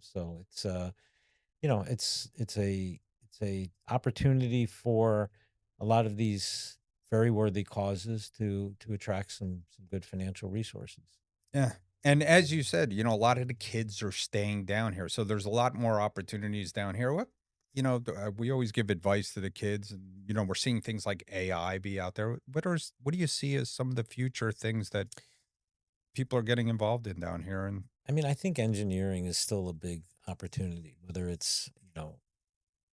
So it's it's a opportunity for a lot of these very worthy causes to attract some good financial resources. Yeah. And as you said, a lot of the kids are staying down here. So there's a lot more opportunities down here. We always give advice to the kids and, we're seeing things like AI be out there. What do you see as some of the future things that people are getting involved in down here? And I mean, I think engineering is still a big opportunity, whether it's,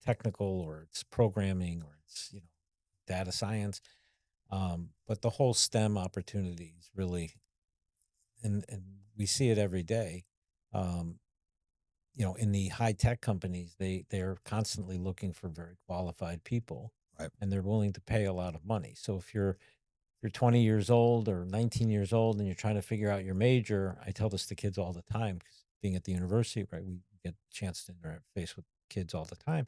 technical or it's programming or it's, data science. But the whole STEM opportunity is really, and we see it every day. Um, in the high tech companies, they're constantly looking for very qualified people, right, and they're willing to pay a lot of money. So if you're 20 years old or 19 years old and you're trying to figure out your major, I tell this to kids all the time because being at the university, right, we get a chance to interface with kids all the time.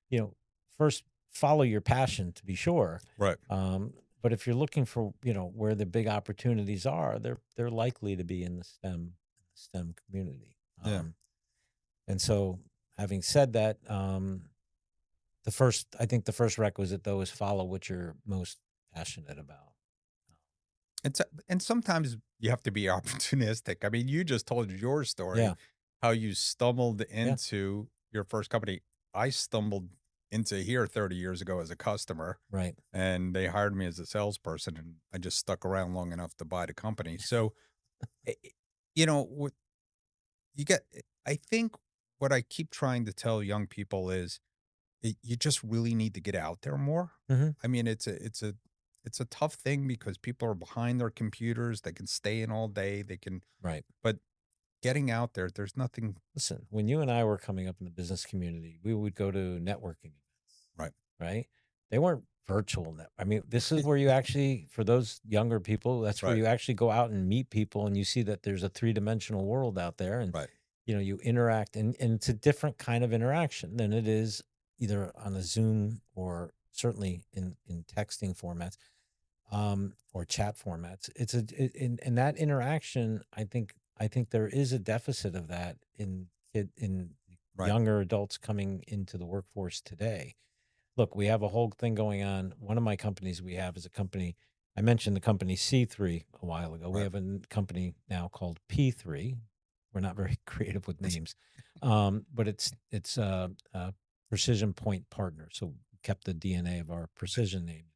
You know, first follow your passion to be sure. right. Um, but if you're looking for, where the big opportunities are, they're likely to be in the STEM community. Yeah. And so, having said that, I think the first requisite though is follow what you're most passionate about. And sometimes you have to be opportunistic. I mean, you just told your story, Yeah, how you stumbled yeah, into your first company. I stumbled into here 30 years ago as a customer, right. and they hired me as a salesperson, and I just stuck around long enough to buy the company. So, what you get, I think what I keep trying to tell young people is you just really need to get out there more. Hmm. I mean, it's a tough thing because people are behind their computers. They can stay in all day. Right. But getting out there, there's nothing. Listen, when you and I were coming up in the business community, we would go to networking events, Right. right? They weren't virtual. I mean, this is where you actually, for those younger people, that's where Right. you actually go out and meet people and you see that there's a three-dimensional world out there and, Right. you interact and it's a different kind of interaction than it is either on a Zoom or certainly in texting formats or chat formats. In that interaction, I think there is a deficit of that in Right. younger adults coming into the workforce today. Look, we have a whole thing going on. One of my companies we have is a company. I mentioned the company C3 a while ago. We Right. have a company now called P3. We're not very creative with names, but it's a precision point partner. So we kept the DNA of our precision name.